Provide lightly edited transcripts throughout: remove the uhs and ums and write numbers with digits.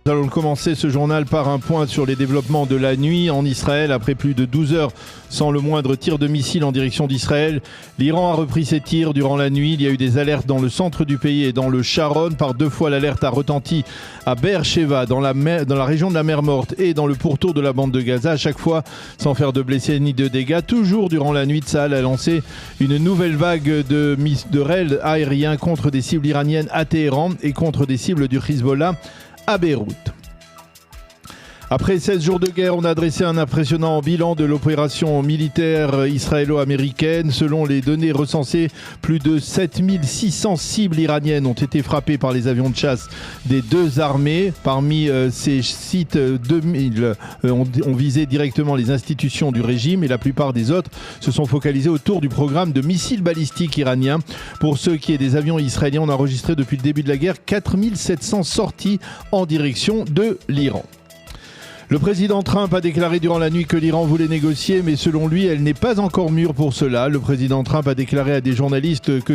Nous allons commencer ce journal par un point sur les développements de la nuit en Israël. Après plus de 12 heures sans le moindre tir de missile en direction d'Israël, l'Iran a repris ses tirs durant la nuit. Il y a eu des alertes dans le centre du pays et dans le Sharon. Par deux fois, l'alerte a retenti à Be'er-Sheva, dans la région de la mer Morte et dans le pourtour de la bande de Gaza. À chaque fois, sans faire de blessés ni de dégâts. Toujours durant la nuit, Tsahal a lancé une nouvelle vague de raids aériens contre des cibles iraniennes à Téhéran et contre des cibles du Hezbollah à Beyrouth. Après 16 jours de guerre, on a dressé un impressionnant bilan de l'opération militaire israélo-américaine. Selon les données recensées, plus de 7600 cibles iraniennes ont été frappées par les avions de chasse des deux armées. Parmi ces sites, 2000 ont visé directement les institutions du régime et la plupart des autres se sont focalisés autour du programme de missiles balistiques iraniens. Pour ce qui est des avions israéliens, on a enregistré depuis le début de la guerre 4700 sorties en direction de l'Iran. Le président Trump a déclaré durant la nuit que l'Iran voulait négocier, mais selon lui, elle n'est pas encore mûre pour cela. Le président Trump a déclaré à des journalistes que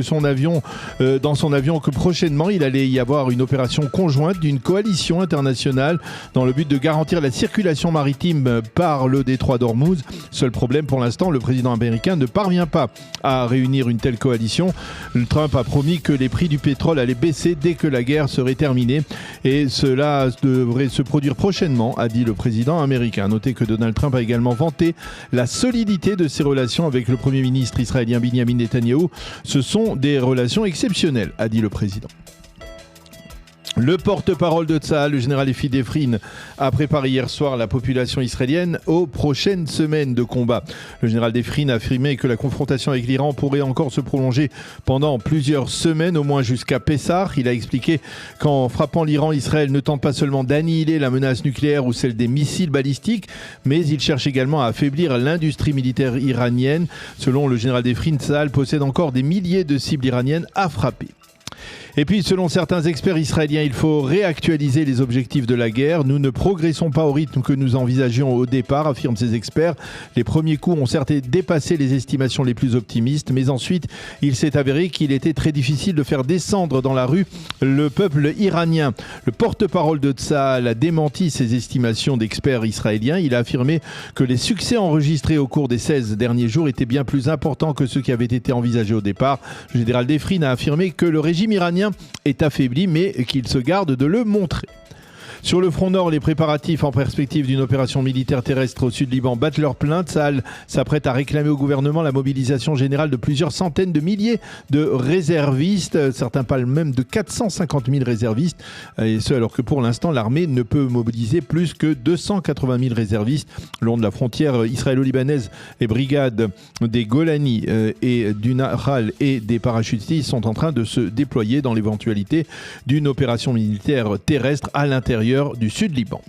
dans son avion, que prochainement, il allait y avoir une opération conjointe d'une coalition internationale dans le but de garantir la circulation maritime par le détroit d'Ormuz. Seul problème pour l'instant, le président américain ne parvient pas à réunir une telle coalition. Trump a promis que les prix du pétrole allaient baisser dès que la guerre serait terminée et cela devrait se produire prochainement, a dit le président américain. Notez que Donald Trump a également vanté la solidité de ses relations avec le Premier ministre israélien Benjamin Netanyahou. Ce sont des relations exceptionnelles, a dit le président. Le porte-parole de Tsahal, le général Efi Defrin, a préparé hier soir la population israélienne aux prochaines semaines de combat. Le général Defrin a affirmé que la confrontation avec l'Iran pourrait encore se prolonger pendant plusieurs semaines, au moins jusqu'à Pessah. Il a expliqué qu'en frappant l'Iran, Israël ne tente pas seulement d'annihiler la menace nucléaire ou celle des missiles balistiques, mais il cherche également à affaiblir l'industrie militaire iranienne. Selon le général Defrin, Tsahal possède encore des milliers de cibles iraniennes à frapper. Et puis, selon certains experts israéliens, il faut réactualiser les objectifs de la guerre. Nous ne progressons pas au rythme que nous envisagions au départ, affirment ces experts. Les premiers coups ont certes dépassé les estimations les plus optimistes, mais ensuite, il s'est avéré qu'il était très difficile de faire descendre dans la rue le peuple iranien. Le porte-parole de Tsahal a démenti ces estimations d'experts israéliens. Il a affirmé que les succès enregistrés au cours des 16 derniers jours étaient bien plus importants que ceux qui avaient été envisagés au départ. Le général Defrin a affirmé que le régime iranien est affaibli, mais qu'il se garde de le montrer. Sur le front nord, les préparatifs en perspective d'une opération militaire terrestre au sud Liban battent leur plein. Tsahal s'apprête à réclamer au gouvernement la mobilisation générale de plusieurs centaines de milliers de réservistes. Certains parlent même de 450 000 réservistes. Et ce, alors que pour l'instant, l'armée ne peut mobiliser plus que 280 000 réservistes. Le long de la frontière israélo-libanaise, les brigades des Golani et du Nahal et des parachutistes sont en train de se déployer dans l'éventualité d'une opération militaire terrestre à l'intérieur du sud Liban.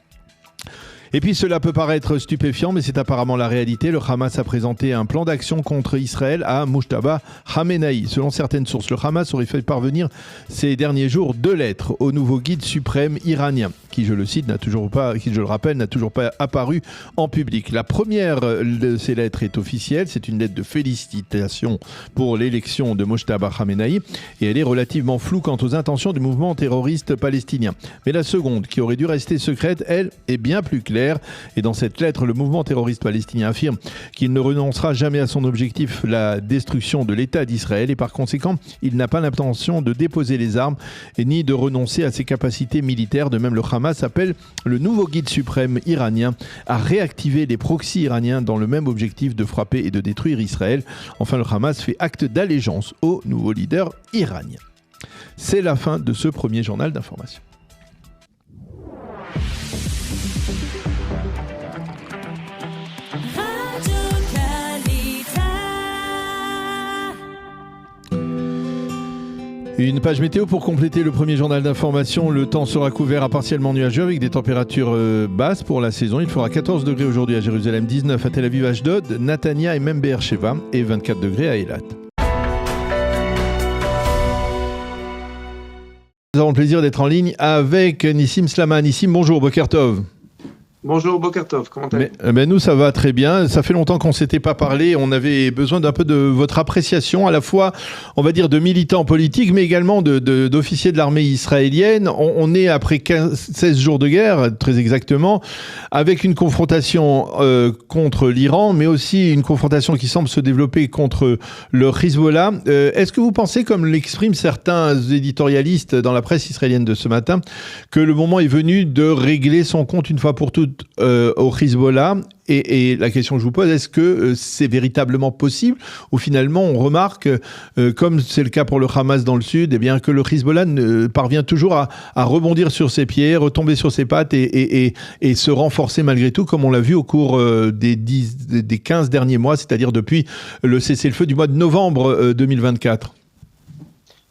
Et puis cela peut paraître stupéfiant, mais c'est apparemment la réalité. Le Hamas a présenté un plan d'action contre Israël à Mujtaba Khamenei. Selon certaines sources, le Hamas aurait fait parvenir ces derniers jours 2 lettres au nouveau guide suprême iranien, qui, je le cite, qui, je le rappelle, n'a toujours pas apparu en public. La première de ces lettres est officielle. C'est une lettre de félicitations pour l'élection de Mujtaba Khamenei et elle est relativement floue quant aux intentions du mouvement terroriste palestinien. Mais la seconde, qui aurait dû rester secrète, elle, est bien plus claire. Et dans cette lettre, le mouvement terroriste palestinien affirme qu'il ne renoncera jamais à son objectif, la destruction de l'État d'Israël, et par conséquent, il n'a pas l'intention de déposer les armes et ni de renoncer à ses capacités militaires. De même, le Hamas appelle le nouveau guide suprême iranien à réactiver les proxys iraniens dans le même objectif de frapper et de détruire Israël. Enfin, le Hamas fait acte d'allégeance au nouveau leader iranien. C'est la fin de ce premier journal d'information. Une page météo pour compléter le premier journal d'information. Le temps sera couvert à partiellement nuageux avec des températures basses pour la saison. Il fera 14 degrés aujourd'hui à Jérusalem, 19 à Tel Aviv, Ashdod, Natania et même Be'er-Sheva et 24 degrés à Eilat. Nous avons le plaisir d'être en ligne avec Nissim Slama. Nissim, bonjour, Boker Tov. Bonjour Bokertov, comment allez-vous? Nous, ça va très bien. Ça fait longtemps qu'on ne s'était pas parlé. On avait besoin d'un peu de votre appréciation, à la fois, on va dire, de militants politiques, mais également d'officiers de l'armée israélienne. On est après 16 jours de guerre, très exactement, avec une confrontation contre l'Iran, mais aussi une confrontation qui semble se développer contre le Hezbollah. Est-ce que vous pensez, comme l'expriment certains éditorialistes dans la presse israélienne de ce matin, que le moment est venu de régler son compte une fois pour toutes au Hezbollah, et la question que je vous pose, est-ce que c'est véritablement possible, ou finalement on remarque, comme c'est le cas pour le Hamas dans le sud, eh bien, que le Hezbollah parvient toujours à rebondir sur ses pieds, retomber sur ses pattes et se renforcer malgré tout, comme on l'a vu au cours des 15 derniers mois, c'est-à-dire depuis le cessez-le-feu du mois de novembre 2024.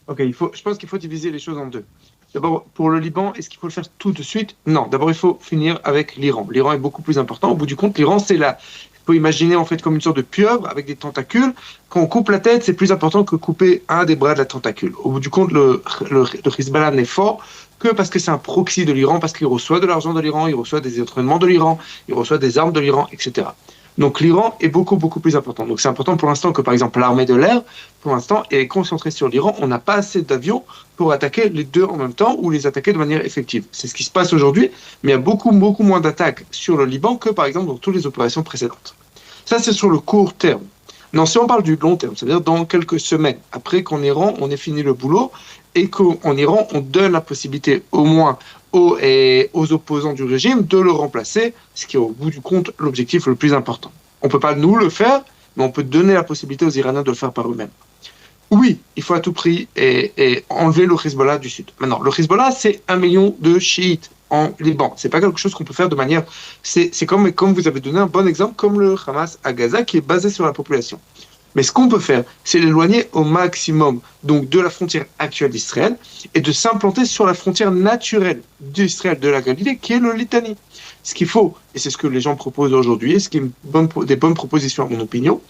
Ok, je pense qu'il faut diviser les choses en deux. D'abord, pour le Liban, est-ce qu'il faut le faire tout de suite? Non, d'abord, il faut finir avec l'Iran. L'Iran est beaucoup plus important. Au bout du compte, l'Iran, c'est là. Il faut imaginer en fait comme une sorte de pieuvre avec des tentacules. Quand on coupe la tête, c'est plus important que couper un des bras de la tentacule. Au bout du compte, le Hezbollah n'est fort que parce que c'est un proxy de l'Iran, parce qu'il reçoit de l'argent de l'Iran, il reçoit des entraînements de l'Iran, il reçoit des armes de l'Iran, etc. Donc l'Iran est beaucoup, beaucoup plus important. Donc c'est important pour l'instant que, par exemple, l'armée de l'air, pour l'instant, est concentrée sur l'Iran. On n'a pas assez d'avions pour attaquer les deux en même temps ou les attaquer de manière effective. C'est ce qui se passe aujourd'hui, mais il y a beaucoup, beaucoup moins d'attaques sur le Liban que, par exemple, dans toutes les opérations précédentes. Ça, c'est sur le court terme. Non, si on parle du long terme, c'est-à-dire dans quelques semaines, après qu'en Iran, on ait fini le boulot et qu'en Iran, on donne la possibilité au moins aux opposants du régime de le remplacer, ce qui est au bout du compte l'objectif le plus important. On ne peut pas nous le faire, mais on peut donner la possibilité aux Iraniens de le faire par eux-mêmes. Oui, il faut à tout prix enlever le Hezbollah du sud. Maintenant, le Hezbollah, c'est 1 million de chiites en Liban. C'est pas quelque chose qu'on peut faire de manière... C'est comme vous avez donné un bon exemple, comme le Hamas à Gaza, qui est basé sur la population. Mais ce qu'on peut faire, c'est l'éloigner au maximum donc de la frontière actuelle d'Israël et de s'implanter sur la frontière naturelle d'Israël de la Galilée, qui est le Litanie. Ce qu'il faut, et c'est ce que les gens proposent aujourd'hui, et ce qui est des bonnes propositions à mon opinion,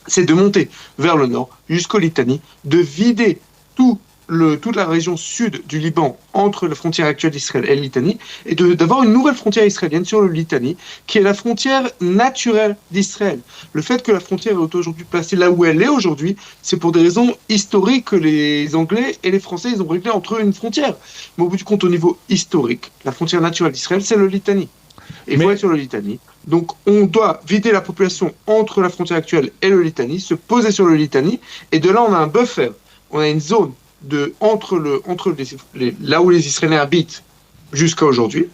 c'est de monter vers le nord jusqu'au Litanie, de vider toute la région sud du Liban entre la frontière actuelle d'Israël et le Litanie, et d'avoir une nouvelle frontière israélienne sur le Litanie, qui est la frontière naturelle d'Israël. Le fait que la frontière est aujourd'hui placée là où elle est aujourd'hui, c'est pour des raisons historiques que les Anglais et les Français ils ont réglé entre eux une frontière. Mais au bout du compte, au niveau historique, la frontière naturelle d'Israël, c'est le Litanie. Et il faut être sur le Litanie. Donc on doit vider la population entre la frontière actuelle et le Litanie, se poser sur le Litanie, et de là on a un buffer, on a une zone entre là où les Israéliens habitent jusqu'à aujourd'hui,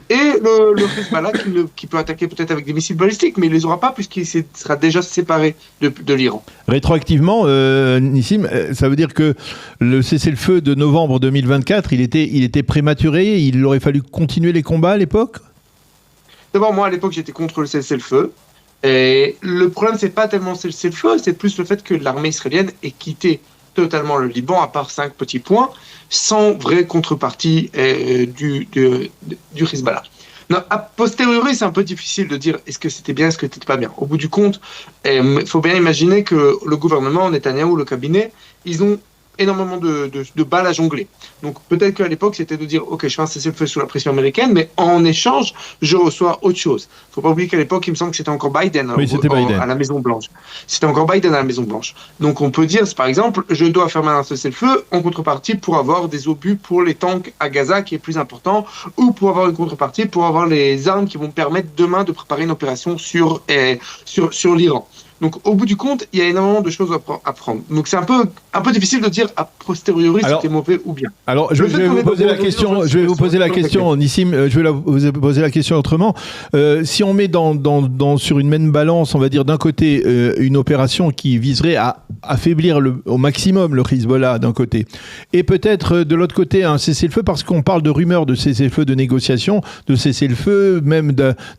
et le Hezbollah qui peut attaquer peut-être avec des missiles balistiques, mais il ne les aura pas puisqu'il sera déjà séparé de l'Iran. Rétroactivement, Nissim, ça veut dire que le cessez-le-feu de novembre 2024, il était prématuré, il aurait fallu continuer les combats à l'époque? D'abord, moi à l'époque j'étais contre le cessez-le-feu, et le problème c'est pas tellement le cessez-le-feu, c'est plus le fait que l'armée israélienne ait quitté totalement le Liban, à part 5 petits points, sans vraie contrepartie du Hezbollah. Non, a posteriori, c'est un peu difficile de dire est-ce que c'était bien, est-ce que c'était pas bien. Au bout du compte, il faut bien imaginer que le gouvernement, Netanyahou, le cabinet, ils ont énormément de balles à jongler. Donc peut-être qu'à l'époque, c'était de dire « Ok, je fais un cessez-le-feu sous la pression américaine, mais en échange, je reçois autre chose. » Il ne faut pas oublier qu'à l'époque, il me semble que c'était encore Biden, à la Maison-Blanche. C'était encore Biden à la Maison-Blanche. Donc on peut dire, par exemple, je dois faire un cessez-le-feu en contrepartie pour avoir des obus pour les tanks à Gaza, qui est plus important, ou pour avoir une contrepartie pour avoir les armes qui vont permettre demain de préparer une opération sur l'Iran. Donc, au bout du compte, il y a énormément de choses à prendre. Donc, c'est un peu difficile de dire a posteriori si c'était mauvais ou bien. Alors, je vais vous poser la question, Nissim, je vais vous poser la question autrement. Si on met sur une même balance, on va dire d'un côté une opération qui viserait à affaiblir au maximum le Hezbollah d'un côté, et peut-être de l'autre côté un cessez-le-feu, parce qu'on parle de rumeurs de cessez-le-feu, de négociations, de cessez-le-feu, même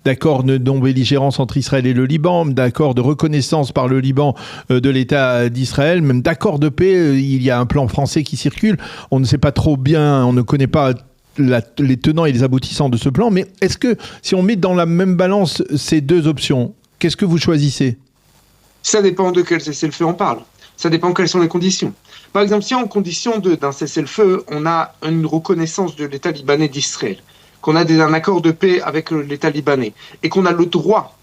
d'accords de non-belligérance entre Israël et le Liban, d'accords de reconnaissance par le Liban de l'État d'Israël, même d'accord de paix. Il y a un plan français qui circule. On ne sait pas trop bien, on ne connaît pas les tenants et les aboutissants de ce plan, mais est-ce que si on met dans la même balance ces deux options, qu'est-ce que vous choisissez? Ça dépend de quel cessez-le-feu on parle. Ça dépend quelles sont les conditions. Par exemple, si en condition d'un cessez-le-feu, on a une reconnaissance de l'État libanais d'Israël, qu'on a un accord de paix avec l'État libanais, et qu'on a le droit,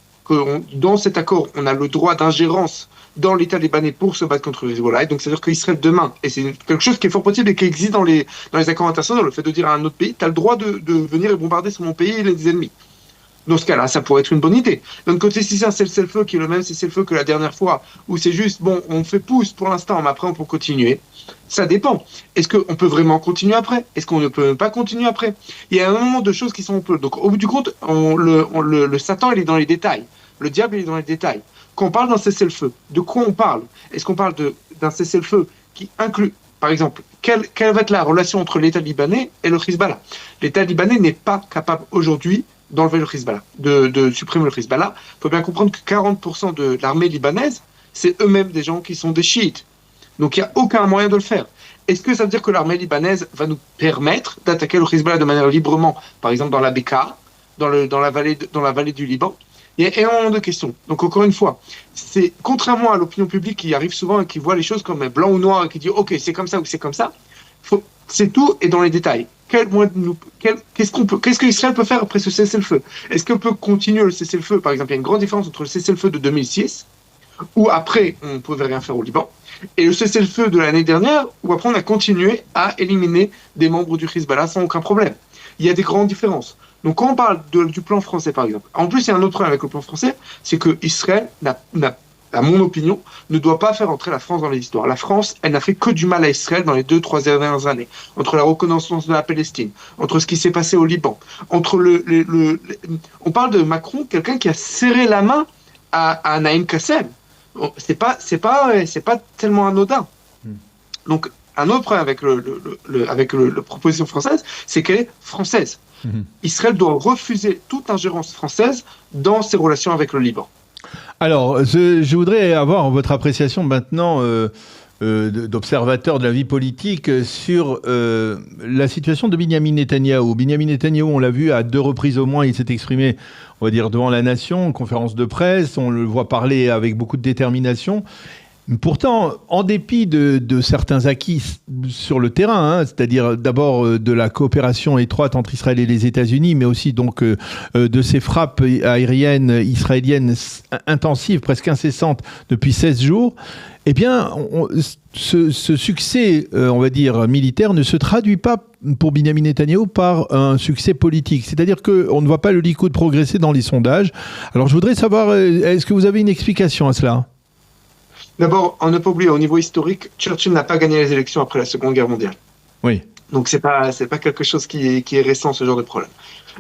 dans cet accord, on a le droit d'ingérence dans l'État libanais pour se battre contre le Hezbollah. Donc, c'est-à-dire qu'Israël demain, et c'est quelque chose qui est fort possible et qui existe dans les accords internationaux, le fait de dire à un autre pays, tu as le droit de venir et bombarder sur mon pays et les ennemis. Dans ce cas-là, ça pourrait être une bonne idée. D'un côté, si c'est un cessez-le-feu qui est le même cessez-le-feu que la dernière fois, où c'est juste, bon, on fait pouce pour l'instant, mais après on peut continuer, ça dépend. Est-ce qu'on peut vraiment continuer après? Est-ce qu'on ne peut pas continuer après? Il y a un moment de choses qui sont un peu... Donc, au bout du compte, le Satan, il est dans les détails. Le diable, il est dans les détails. Quand on parle d'un cessez-le-feu, de quoi on parle? Est-ce qu'on parle d'un cessez-le-feu qui inclut, par exemple, quelle va être la relation entre l'État libanais et le Hezbollah? L'État libanais n'est pas capable aujourd'hui d'enlever le Hezbollah, de supprimer le Hezbollah. Il faut bien comprendre que 40% de l'armée libanaise, c'est eux-mêmes des gens qui sont des chiites. Donc il n'y a aucun moyen de le faire. Est-ce que ça veut dire que l'armée libanaise va nous permettre d'attaquer le Hezbollah de manière librement, par exemple dans la Bekaa, dans la vallée du Liban? Il y a énormément de questions. Donc encore une fois, c'est contrairement à l'opinion publique qui arrive souvent et qui voit les choses comme blanc ou noir et qui dit ok c'est comme ça ou c'est comme ça, c'est tout est dans les détails. Qu'est-ce qu'Israël peut faire après ce cessez-le-feu? Est-ce qu'on peut continuer le cessez-le-feu? Par exemple, il y a une grande différence entre le cessez-le-feu de 2006, où après on ne pouvait rien faire au Liban, et le cessez-le-feu de l'année dernière, où après on a continué à éliminer des membres du Hezbollah sans aucun problème. Il y a des grandes différences. Donc quand on parle du plan français, par exemple, en plus il y a un autre problème avec le plan français, c'est que Israël à mon opinion, ne doit pas faire entrer la France dans les histoires. La France, elle n'a fait que du mal à Israël dans les 2-3 dernières années. Entre la reconnaissance de la Palestine, entre ce qui s'est passé au Liban, entre on parle de Macron, quelqu'un qui a serré la main à Naïm Kassem. C'est pas tellement anodin. Donc, un autre problème avec la proposition française, c'est qu'elle est française. Israël doit refuser toute ingérence française dans ses relations avec le Liban. Alors, je voudrais avoir votre appréciation maintenant d'observateur de la vie politique sur la situation de Binyamin Netanyahou. Binyamin Netanyahou, on l'a vu à 2 reprises au moins, il s'est exprimé, on va dire, devant la nation, en conférence de presse, on le voit parler avec beaucoup de détermination. Pourtant, en dépit de certains acquis sur le terrain, c'est-à-dire d'abord de la coopération étroite entre Israël et les États-Unis, mais aussi donc de ces frappes aériennes israéliennes intensives, presque incessantes depuis 16 jours, eh bien, ce succès, on va dire, militaire ne se traduit pas pour Binyamin Netanyahou par un succès politique. C'est-à-dire qu'on ne voit pas le Likoud progresser dans les sondages. Alors, je voudrais savoir, est-ce que vous avez une explication à cela ? D'abord, on ne peut pas oublier, au niveau historique, Churchill n'a pas gagné les élections après la Seconde Guerre mondiale. Oui. Donc, c'est pas quelque chose qui est récent, ce genre de problème.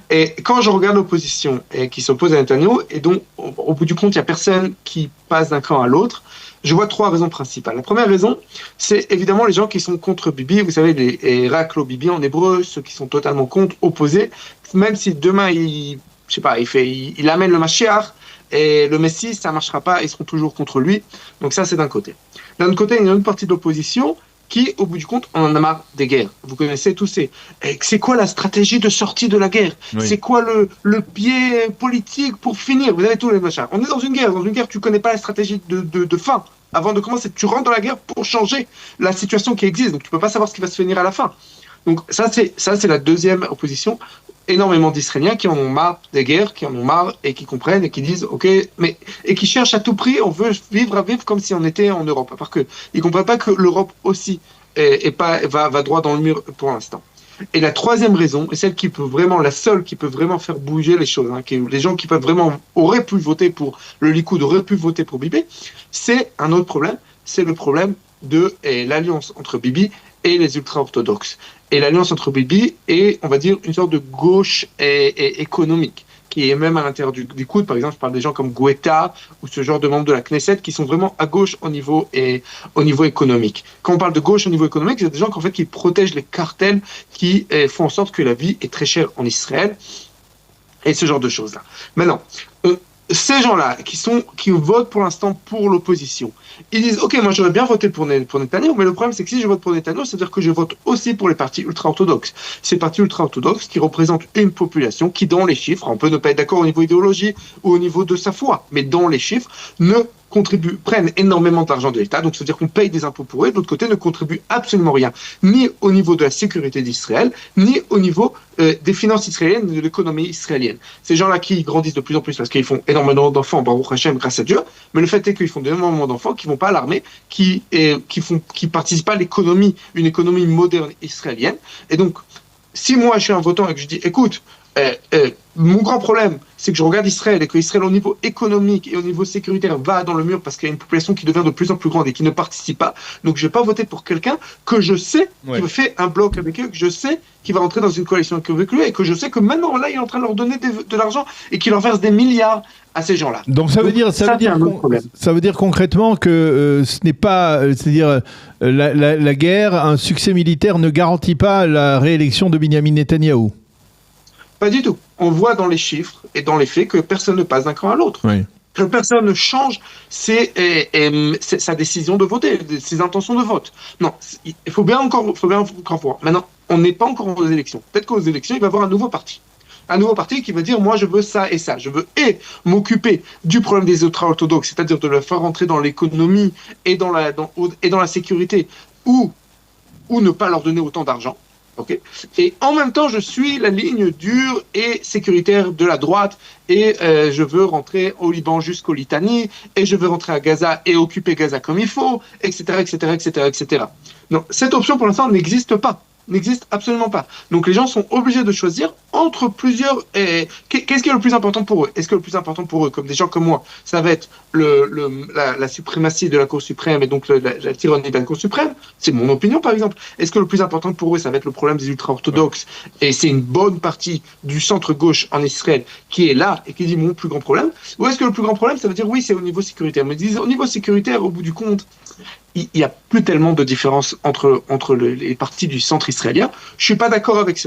Et quand je regarde l'opposition qui s'oppose à Netanyahou, et donc, au bout du compte, il n'y a personne qui passe d'un camp à l'autre, je vois 3 raisons principales. La première raison, c'est évidemment les gens qui sont contre Bibi. Vous savez, les Raklo Bibi en hébreu, ceux qui sont totalement contre, opposés. Même si demain, il amène le Mashiach, et le Messie, ça ne marchera pas, ils seront toujours contre lui. Donc ça, c'est d'un côté. D'un autre côté, il y a une partie de l'opposition qui, au bout du compte, on en a marre des guerres. Vous connaissez tous c'est quoi la stratégie de sortie de la guerre? Oui. C'est quoi le pied politique pour finir? Vous avez tous les machins. On est dans une guerre. Dans une guerre, tu ne connais pas la stratégie de fin. Avant de commencer, tu rentres dans la guerre pour changer la situation qui existe. Donc tu ne peux pas savoir ce qui va se finir à la fin. Donc ça, c'est la deuxième opposition. Énormément d'Israéliens qui en ont marre des guerres, qui en ont marre et qui comprennent et qui disent ok, et qui cherchent à tout prix, on veut vivre comme si on était en Europe, parce qu'ils ne comprennent pas que l'Europe aussi va droit dans le mur pour l'instant. Et la troisième raison, et celle qui peut vraiment, la seule qui peut vraiment faire bouger les choses, les gens qui auraient pu voter pour le Likoud, auraient pu voter pour Bibi, c'est un autre problème, c'est le problème de l'alliance entre Bibi et les ultra-orthodoxes. Et l'alliance entre Bibi est, on va dire, une sorte de gauche économique, qui est même à l'intérieur du Likoud. Par exemple, je parle des gens comme Gouetta ou ce genre de membres de la Knesset qui sont vraiment à gauche au niveau économique. Quand on parle de gauche au niveau économique, c'est des gens qui protègent les cartels, qui font en sorte que la vie est très chère en Israël et ce genre de choses-là. Maintenant, ces gens-là qui votent pour l'instant pour l'opposition, ils disent ok, moi j'aurais bien voté pour Netanyahou, mais le problème c'est que si je vote pour Netanyahou, c'est-à-dire que je vote aussi pour les partis ultra-orthodoxes. Ces partis ultra-orthodoxes qui représentent une population qui, dans les chiffres, on peut ne pas être d'accord au niveau idéologie ou au niveau de sa foi, mais dans les chiffres, ne prennent énormément d'argent de l'État, donc ça veut dire qu'on paye des impôts pour eux, et de l'autre côté ne contribuent absolument rien, ni au niveau de la sécurité d'Israël, ni au niveau des finances israéliennes, de l'économie israélienne. Ces gens-là qui grandissent de plus en plus parce qu'ils font énormément d'enfants, Baruch Hashem, grâce à Dieu, mais le fait est qu'ils font énormément d'enfants qui ne vont pas à l'armée, qui participent pas à l'économie, une économie moderne israélienne. Et donc, si moi je suis un votant et que je dis, écoute, mon grand problème, c'est que je regarde Israël et que Israël au niveau économique et au niveau sécuritaire va dans le mur parce qu'il y a une population qui devient de plus en plus grande et qui ne participe pas. Donc je ne vais pas voter pour quelqu'un que je sais qui fait un bloc avec eux, que je sais qui va rentrer dans une coalition avec eux et que je sais que maintenant là il est en train de leur donner de l'argent et qu'il leur verse des milliards à ces gens-là. Donc ça veut dire concrètement que ce n'est pas, c'est-à-dire la guerre, un succès militaire ne garantit pas la réélection de Benyamin Netanyahou. Pas du tout. On voit dans les chiffres et dans les faits que personne ne passe d'un camp à l'autre. Oui. Que personne ne change sa décision de voter, ses intentions de vote. Non, il faut bien encore voir. Maintenant, on n'est pas encore aux élections. Peut-être qu'aux élections, il va y avoir un nouveau parti. Un nouveau parti qui va dire, moi, je veux ça et ça. Je veux m'occuper du problème des ultra-orthodoxes, c'est-à-dire de le faire rentrer dans l'économie et dans la sécurité, ou ne pas leur donner autant d'argent. Okay. Et en même temps, je suis la ligne dure et sécuritaire de la droite et je veux rentrer au Liban jusqu'au Litanie et je veux rentrer à Gaza et occuper Gaza comme il faut, etc., etc., etc., etc. Non, cette option pour l'instant n'existe pas. N'existe absolument pas. Donc les gens sont obligés de choisir entre plusieurs... Qu'est-ce qui est le plus important pour eux? Est-ce que le plus important pour eux, comme des gens comme moi, ça va être la suprématie de la Cour suprême et donc la tyrannie de la Cour suprême? C'est mon opinion, par exemple. Est-ce que le plus important pour eux, ça va être le problème des ultra-orthodoxes? Et c'est une bonne partie du centre-gauche en Israël qui est là et qui dit mon plus grand problème? Ou est-ce que le plus grand problème, ça veut dire oui, c'est au niveau sécuritaire? Mais ils disent au niveau sécuritaire, au bout du compte, il n'y a plus tellement de différence entre les partis du centre israélien. Je suis pas d'accord avec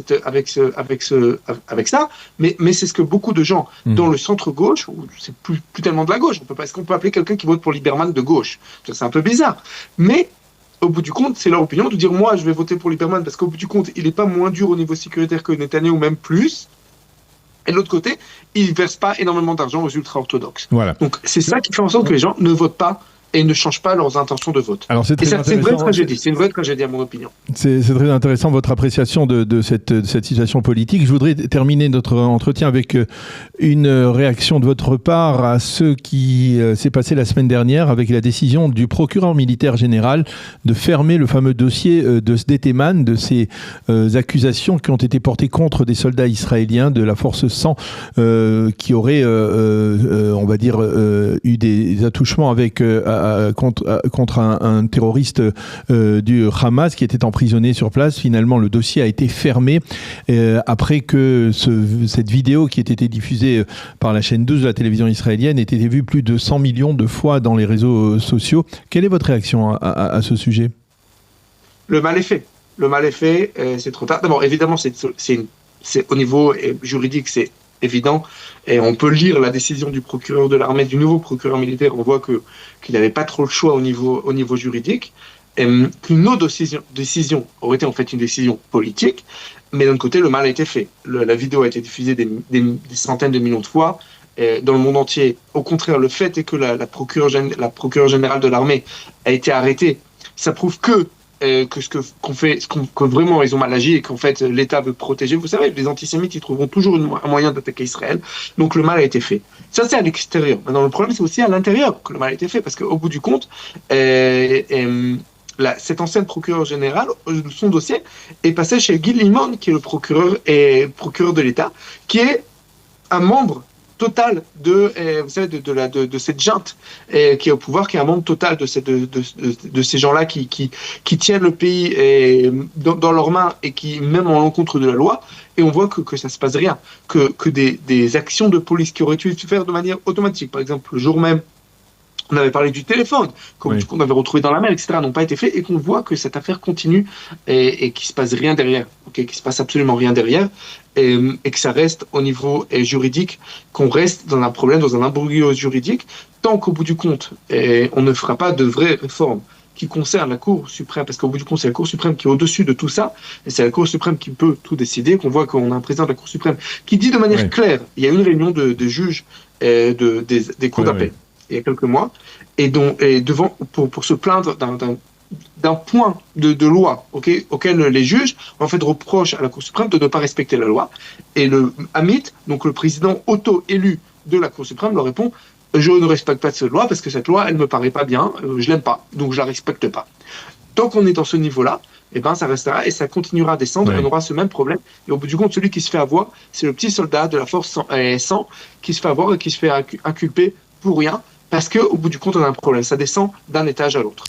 ça, mais c'est ce que beaucoup de gens dans le centre gauche, ou c'est plus tellement de la gauche. Est-ce qu'on peut appeler quelqu'un qui vote pour Lieberman de gauche? C'est un peu bizarre. Mais au bout du compte, c'est leur opinion de dire moi je vais voter pour Lieberman parce qu'au bout du compte, il n'est pas moins dur au niveau sécuritaire que Netanyahou, même plus. Et de l'autre côté, il ne verse pas énormément d'argent aux ultra-orthodoxes. Voilà. Donc c'est ça qui fait en sorte que les gens ne votent pas et ne changent pas leurs intentions de vote. Alors c'est une vraie tragédie. C'est une vraie tragédie à mon opinion. C'est très intéressant votre appréciation de cette situation politique. Je voudrais terminer notre entretien avec une réaction de votre part à ce qui s'est passé la semaine dernière avec la décision du procureur militaire général de fermer le fameux dossier de Sdeteman, de ces accusations qui ont été portées contre des soldats israéliens de la force 100 qui auraient, on va dire, eu des attouchements avec contre un terroriste du Hamas qui était emprisonné sur place. Finalement, le dossier a été fermé après que cette vidéo qui était diffusée par la chaîne 12 de la télévision israélienne ait été vue plus de 100 millions de fois dans les réseaux sociaux. Quelle est votre réaction à ce sujet? Le mal est fait. Le mal est fait, c'est trop tard. D'abord, évidemment, c'est au niveau juridique, c'est évident. Et on peut lire la décision du procureur de l'armée, du nouveau procureur militaire. On voit qu'il n'avait pas trop le choix au niveau juridique. Qu'une autre décision aurait été en fait une décision politique. Mais d'un côté, le mal a été fait. La vidéo a été diffusée des centaines de millions de fois dans le monde entier. Au contraire, le fait est que la procureure générale de l'armée a été arrêtée. Ça prouve que vraiment ils ont mal agi et qu'en fait l'État veut protéger. Vous savez, les antisémites, ils trouveront toujours un moyen d'attaquer Israël. Donc le mal a été fait. Ça, c'est à l'extérieur. Maintenant, le problème, c'est aussi à l'intérieur que le mal a été fait, parce qu'au bout du compte, cette ancienne procureure générale, son dossier est passé chez Guy Limon, qui est le procureur de l'État, qui est un membre total vous savez, de cette junte qui est au pouvoir, qui est un membre total de ces gens-là qui tiennent le pays dans leurs mains et qui, même en l'encontre de la loi, et on voit que ça ne se passe rien, que des actions de police qui auraient dû se faire de manière automatique, par exemple, le jour même, on avait parlé du téléphone, qu'on avait retrouvé dans la mer, etc., n'ont pas été faits, et qu'on voit que cette affaire continue et qu'il ne se passe rien derrière, qu'il ne se passe absolument rien derrière, et que ça reste au niveau juridique, qu'on reste dans un problème, dans un imbroglio juridique, tant qu'au bout du compte, on ne fera pas de vraies réformes qui concernent la Cour suprême, parce qu'au bout du compte, c'est la Cour suprême qui est au-dessus de tout ça, et c'est la Cour suprême qui peut tout décider, qu'on voit qu'on a un président de la Cour suprême qui dit de manière claire, il y a une réunion de juges des cours d'appel. il y a quelques mois, et devant pour se plaindre d'un point de loi auquel les juges en fait reprochent à la Cour suprême de ne pas respecter la loi. Et le Amit, donc le président auto-élu de la Cour suprême, leur répond: je ne respecte pas cette loi parce que cette loi, elle me paraît pas bien, je l'aime pas, donc je la respecte pas. Tant qu'on est dans ce niveau-là, eh ben, ça restera et ça continuera à descendre, et on aura ce même problème. Et au bout du compte, celui qui se fait avoir, c'est le petit soldat de la force 100 qui se fait avoir et qui se fait inculper pour rien, parce qu'au bout du compte, on a un problème. Ça descend d'un étage à l'autre.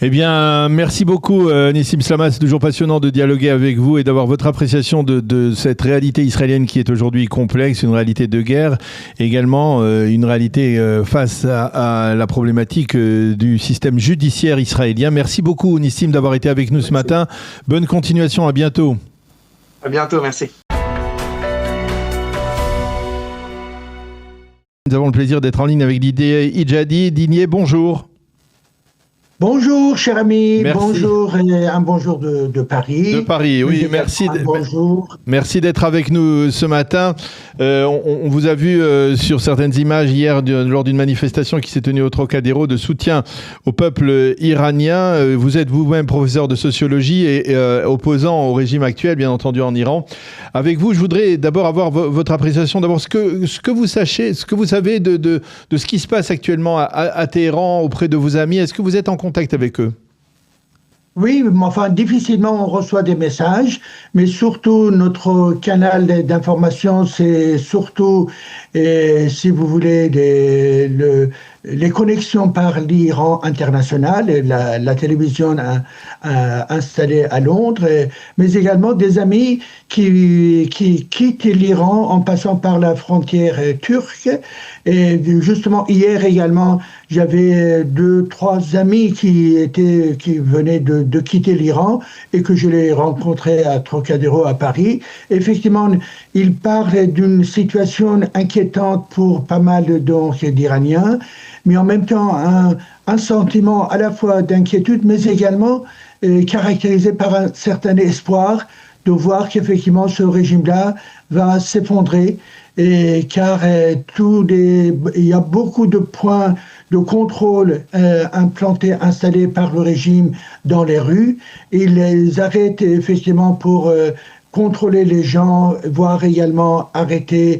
Eh bien, merci beaucoup Nissim Slama, c'est toujours passionnant de dialoguer avec vous et d'avoir votre appréciation de cette réalité israélienne qui est aujourd'hui complexe, une réalité de guerre, également une réalité face à la problématique du système judiciaire israélien. Merci beaucoup Nissim d'avoir été avec nous ce matin. Bonne continuation, à bientôt. À bientôt, merci. Nous avons le plaisir d'être en ligne avec Didier Idjadi. Didier, bonjour. Bonjour, cher ami. Merci. Bonjour et un bonjour de Paris. De Paris, oui. Merci. Bonjour. Merci d'être avec nous ce matin. On vous a vu sur certaines images hier lors d'une manifestation qui s'est tenue au Trocadéro de soutien au peuple iranien. Vous êtes vous-même professeur de sociologie et opposant au régime actuel, bien entendu, en Iran. Avec vous, je voudrais d'abord avoir votre appréciation. D'abord, ce que vous savez de ce qui se passe actuellement à Téhéran auprès de vos amis. Est-ce que vous êtes en contact avec eux? Oui, mais enfin, difficilement on reçoit des messages, mais surtout notre canal d'information, c'est surtout, si vous voulez, les connexions par l'Iran international, la télévision installée à Londres, mais également des amis qui quittent l'Iran en passant par la frontière turque. Et justement, hier également, j'avais 2-3 amis qui venaient de quitter l'Iran et que je les rencontrais à Trocadéro à Paris. Effectivement, ils parlent d'une situation inquiétante pour pas mal d'Iraniens, mais en même temps un sentiment à la fois d'inquiétude, mais également caractérisé par un certain espoir de voir qu'effectivement ce régime-là va s'effondrer. Car il y a beaucoup de points de contrôle installés par le régime dans les rues. Ils les arrêtent effectivement pour contrôler les gens, voire également arrêter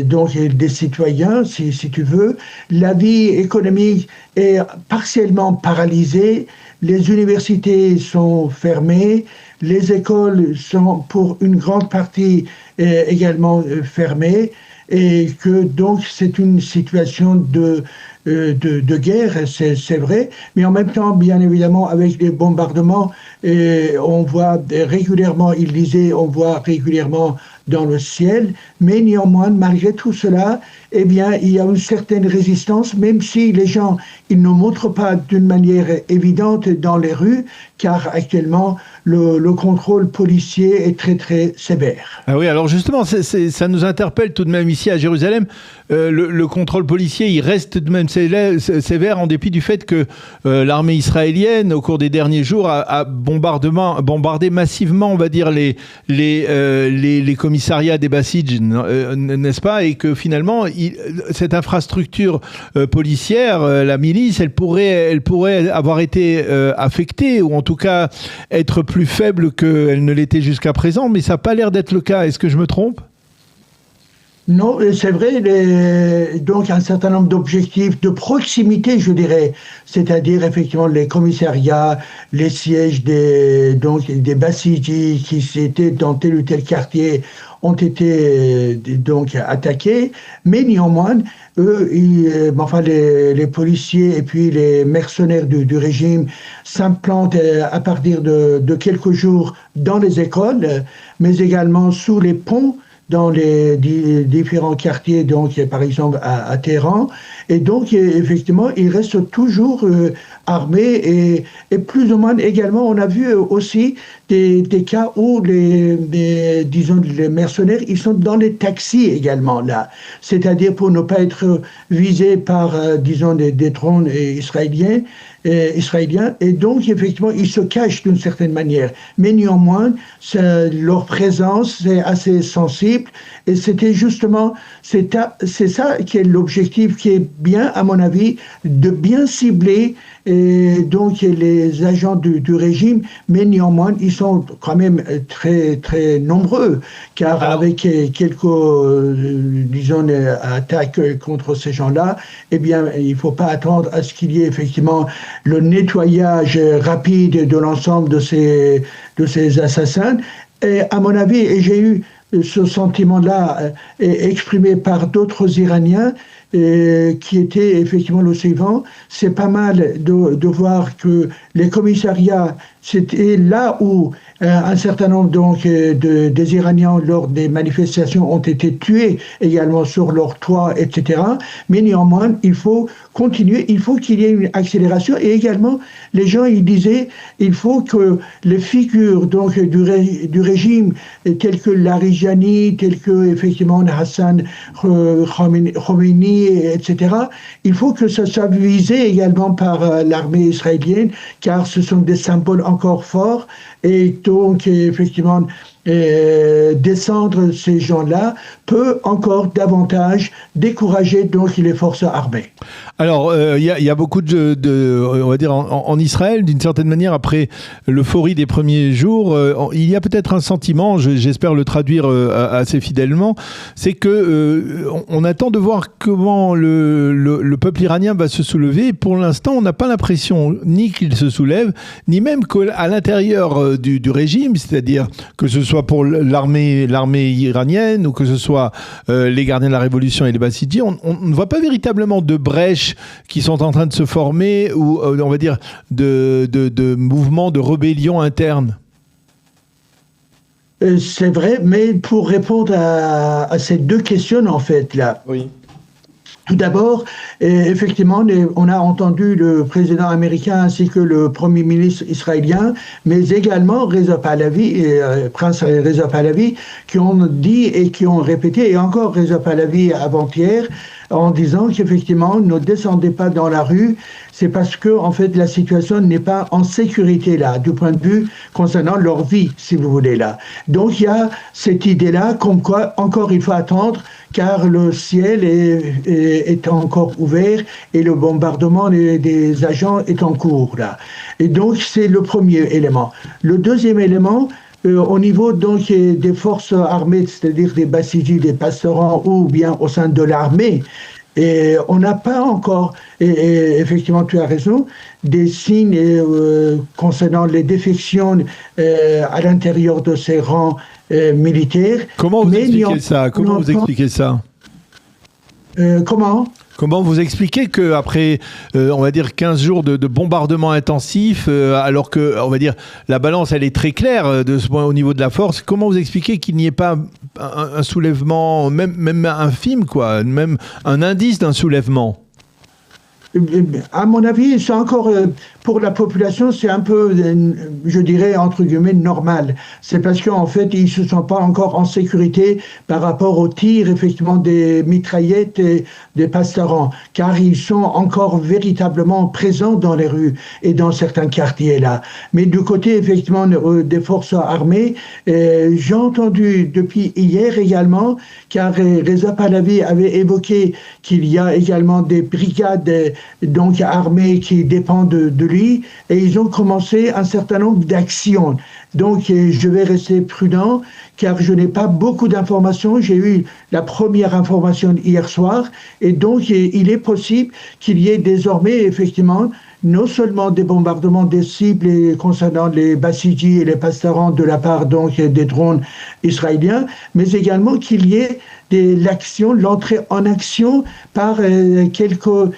donc des citoyens, si tu veux. La vie économique est partiellement paralysée. Les universités sont fermées. Les écoles sont pour une grande partie également fermées, et que donc c'est une situation de guerre, c'est vrai, mais en même temps, bien évidemment, avec les bombardements, on voit régulièrement, il disait, on voit régulièrement dans le ciel, mais néanmoins, malgré tout cela, eh bien, il y a une certaine résistance, même si les gens, ils ne montrent pas d'une manière évidente dans les rues, car actuellement, le contrôle policier est très, très sévère. Ah oui, alors justement, ça nous interpelle tout de même ici à Jérusalem. Le contrôle policier, il reste tout de même sévère en dépit du fait que l'armée israélienne, au cours des derniers jours, a bombardé massivement, on va dire, les commissariats des Bassidj, n'est-ce pas? Et que finalement, cette infrastructure policière, la milice, elle pourrait avoir été affectée, ou en tout cas être plus faible qu'elle ne l'était jusqu'à présent, mais ça n'a pas l'air d'être le cas. Est-ce que je me trompe? Non, c'est vrai, donc un certain nombre d'objectifs de proximité, je dirais, c'est-à-dire effectivement les commissariats, les sièges des Bassidji qui étaient dans tel ou tel quartier ont été donc attaqués, mais néanmoins, eux, les policiers et puis les mercenaires du régime s'implantent à partir de quelques jours dans les écoles, mais également sous les ponts, dans les différents quartiers, donc par exemple à Téhéran. Et donc, effectivement, ils restent toujours armés et plus ou moins également, on a vu aussi des cas où les mercenaires, ils sont dans les taxis également là. C'est-à-dire pour ne pas être visés par, des drones israéliens, israéliens, et donc effectivement ils se cachent d'une certaine manière. Mais néanmoins, leur présence est assez sensible, et c'était justement, c'est ça qui est l'objectif, qui est bien, à mon avis, de bien cibler donc les agents du régime, mais néanmoins ils sont quand même très très nombreux, car avec quelques disons attaques contre ces gens-là, eh bien il faut pas attendre à ce qu'il y ait effectivement le nettoyage rapide de l'ensemble de ces assassins. Et à mon avis, et j'ai eu ce sentiment-là exprimé par d'autres Iraniens, qui était effectivement le suivant: c'est pas mal de voir que les commissariats, c'était là où un certain nombre donc des Iraniens lors des manifestations ont été tués également sur leur toit, etc. Mais néanmoins, il faut continuer, il faut qu'il y ait une accélération, et également les gens ils disaient il faut que les figures donc du régime telles que Larijani, telles que effectivement Hassan Khomeini, etc. Il faut que ça soit visé également par l'armée israélienne, car ce sont des symboles encore forts, et donc effectivement descendre ces gens-là peut encore davantage décourager donc les forces armées. Alors, il y a beaucoup on va dire en Israël, d'une certaine manière, après l'euphorie des premiers jours, il y a peut-être un sentiment, j'espère le traduire assez fidèlement, c'est que on attend de voir comment le peuple iranien va se soulever. Pour l'instant, on n'a pas l'impression ni qu'il se soulève, ni même qu'à l'intérieur du régime, c'est-à-dire que ce soit pour l'armée iranienne ou que ce soit les gardiens de la révolution et les Bassidji, on ne voit pas véritablement de brèches qui sont en train de se former, ou on va dire de mouvements de rébellion interne. C'est vrai, mais pour répondre à ces deux questions en fait là. Oui. Tout d'abord, effectivement, on a entendu le président américain ainsi que le premier ministre israélien, mais également Reza Pahlavi, Prince Reza Pahlavi, qui ont dit et qui ont répété, et encore Reza Pahlavi avant-hier, en disant qu'effectivement, ne descendez pas dans la rue, c'est parce que en fait la situation n'est pas en sécurité là, du point de vue concernant leur vie, si vous voulez là. Donc il y a cette idée-là, comme quoi encore il faut attendre, car le ciel est encore ouvert et le bombardement des agents est en cours là. Et donc c'est le premier élément. Le deuxième élément, au niveau donc des forces armées, c'est-à-dire des Bassidji, des passerans ou bien au sein de l'armée, et on n'a pas encore, et effectivement tu as raison, des signes concernant les défections à l'intérieur de ces rangs militaires. Comment vous expliquez ça ? Comment vous expliquez ça ? Comment vous expliquez qu'après, on va dire, 15 jours de bombardements intensifs, alors que, on va dire, la balance, elle est très claire de ce point au niveau de la force, comment vous expliquez qu'il n'y ait pas un soulèvement, même infime, quoi, même un indice d'un soulèvement ? À mon avis, c'est encore, pour la population, c'est un peu, je dirais, entre guillemets, normal. C'est parce qu'en fait, ils ne se sentent pas encore en sécurité par rapport aux tirs, effectivement, des mitraillettes et des pastarans, car ils sont encore véritablement présents dans les rues et dans certains quartiers là. Mais du côté, effectivement, des forces armées, j'ai entendu depuis hier également, car Reza Pahlavi avait évoqué qu'il y a également des brigades donc armées qui dépendent de lui, et ils ont commencé un certain nombre d'actions. Donc je vais rester prudent, car je n'ai pas beaucoup d'informations. J'ai eu la première information hier soir, et donc il est possible qu'il y ait désormais effectivement non seulement des bombardements des cibles concernant les Bassidji et les pastarans de la part donc des drones israéliens, mais également qu'il y ait l'entrée en action par quelques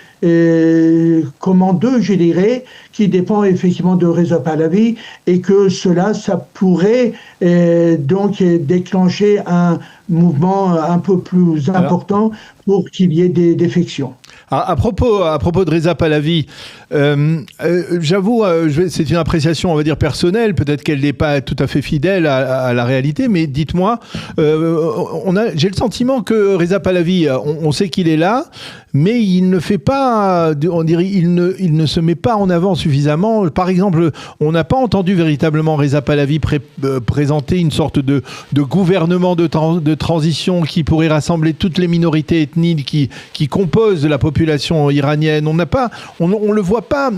commandeux, je dirais, qui dépend effectivement de Reza Pahlavi, et que ça pourrait donc déclencher un mouvement un peu plus important pour qu'il y ait des défections. À propos de Reza Pahlavi, j'avoue, c'est une appréciation, on va dire, personnelle, peut-être qu'elle n'est pas tout à fait fidèle à la réalité, mais dites-moi, j'ai le sentiment que Reza Pahlavi, on sait qu'il est là, mais il ne fait pas, on dirait, il ne se met pas en avant suffisamment. Par exemple, on n'a pas entendu véritablement Reza Pahlavi présenter une sorte de gouvernement de transition qui pourrait rassembler toutes les minorités ethniques qui composent la population iranienne. On le voit pas.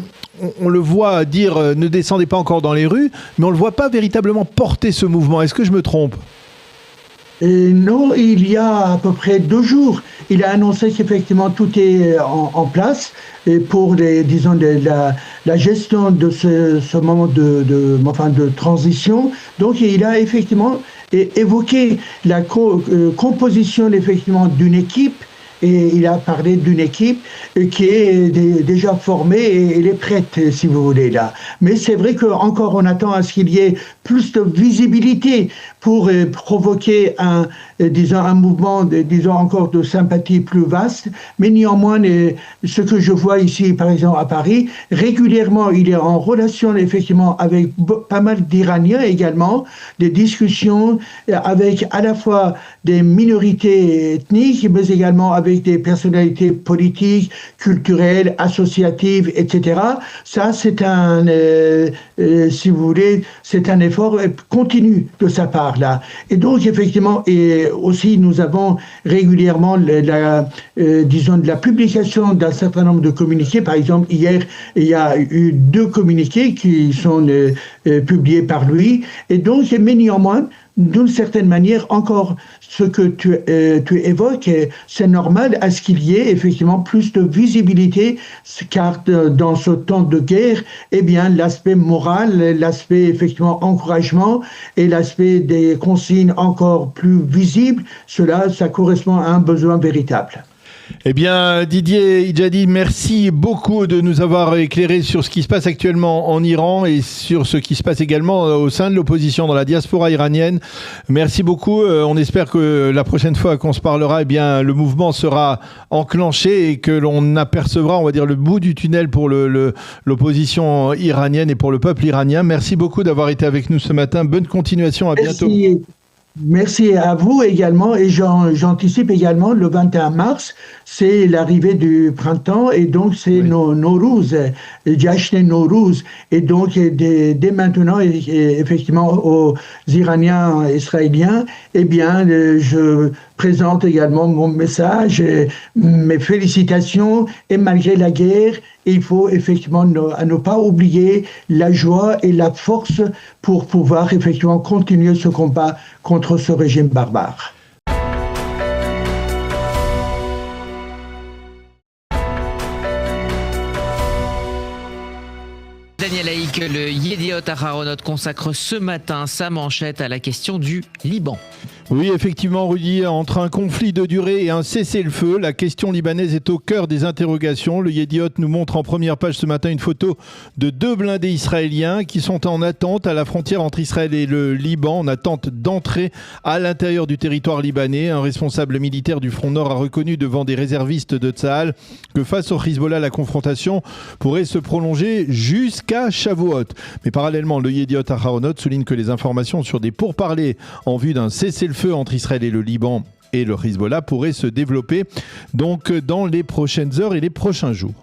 On le voit dire ne descendez pas encore dans les rues, mais on ne le voit pas véritablement porter ce mouvement. Est-ce que je me trompe ? Non, il y a à peu près 2 jours, il a annoncé qu'effectivement tout est en place pour la gestion de ce moment de transition. Donc il a effectivement évoqué la composition effectivement d'une équipe. Et il a parlé d'une équipe qui est déjà formée et elle est prête, si vous voulez, là. Mais c'est vrai qu'encore on attend à ce qu'il y ait plus de visibilité pour provoquer un mouvement, encore de sympathie plus vaste. Mais néanmoins, ce que je vois ici, par exemple, à Paris, régulièrement, il est en relation, effectivement, avec pas mal d'Iraniens également, des discussions avec à la fois des minorités ethniques, mais également avec des personnalités politiques, culturelles, associatives, etc. Ça, c'est si vous voulez, c'est un effort continu de sa part, là. Et donc, effectivement, et aussi, nous avons régulièrement de la publication d'un certain nombre de communiqués. Par exemple, hier, il y a eu 2 communiqués qui sont publiés par lui. Et donc, mais néanmoins, d'une certaine manière, encore ce que tu évoques, c'est normal à ce qu'il y ait effectivement plus de visibilité, car dans ce temps de guerre, eh bien, l'aspect moral, l'aspect effectivement encouragement et l'aspect des consignes encore plus visibles, ça correspond à un besoin véritable. Eh bien, Didier Idjadi, merci beaucoup de nous avoir éclairé sur ce qui se passe actuellement en Iran et sur ce qui se passe également au sein de l'opposition dans la diaspora iranienne. Merci beaucoup. On espère que la prochaine fois qu'on se parlera, eh bien, le mouvement sera enclenché et que l'on apercevra, on va dire, le bout du tunnel pour l'opposition iranienne et pour le peuple iranien. Merci beaucoup d'avoir été avec nous ce matin. Bonne continuation. À bientôt. Merci à vous également, et j'anticipe également le 21 mars, c'est l'arrivée du printemps, et donc c'est Nowruz, Jashn Nowruz, et donc dès maintenant, effectivement, aux Iraniens israéliens, eh bien, je présente également mon message, mes félicitations, et malgré la guerre, il faut effectivement ne pas oublier la joie et la force pour pouvoir effectivement continuer ce combat contre ce régime barbare. Daniel Haïk, le Yediot Aharonot consacre ce matin sa manchette à la question du Liban. Oui, effectivement, Rudy, entre un conflit de durée et un cessez-le-feu, la question libanaise est au cœur des interrogations. Le Yediot nous montre en première page ce matin une photo de 2 blindés israéliens qui sont en attente à la frontière entre Israël et le Liban, en attente d'entrer à l'intérieur du territoire libanais. Un responsable militaire du Front Nord a reconnu devant des réservistes de Tsahal que face au Hezbollah, la confrontation pourrait se prolonger jusqu'à Shavuot. Mais parallèlement, le Yediot Aharonot souligne que les informations sur des pourparlers en vue d'un cessez-le-feu entre Israël et le Liban et le Hezbollah pourrait se développer donc dans les prochaines heures et les prochains jours.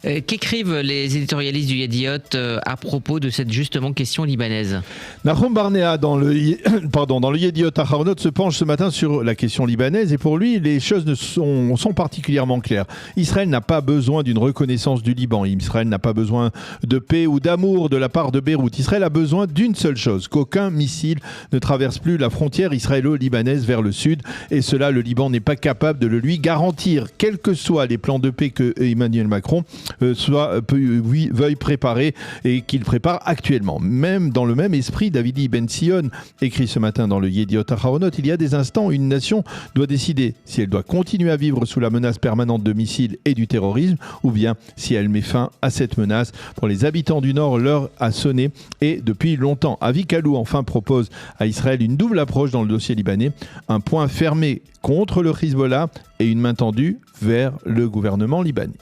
Qu'écrivent les éditorialistes du Yediot à propos de cette justement question libanaise ? Nahum Barnea dans le Yediot Aharonot se penche ce matin sur la question libanaise et pour lui les choses sont particulièrement claires. Israël n'a pas besoin d'une reconnaissance du Liban. Israël n'a pas besoin de paix ou d'amour de la part de Beyrouth. Israël a besoin d'une seule chose, qu'aucun missile ne traverse plus la frontière israélo-libanaise vers le sud et cela le Liban n'est pas capable de le lui garantir, quels que soient les plans de paix que Emmanuel Macron veuille préparer et qu'il prépare actuellement. Même dans le même esprit, Davidi Ben Sion écrit ce matin dans le Yediot Aharonot, il y a des instants où une nation doit décider si elle doit continuer à vivre sous la menace permanente de missiles et du terrorisme ou bien si elle met fin à cette menace. Pour les habitants du Nord, l'heure a sonné et depuis longtemps. Avi Kalou enfin propose à Israël une double approche dans le dossier libanais, un point fermé contre le Hezbollah et une main tendue vers le gouvernement libanais.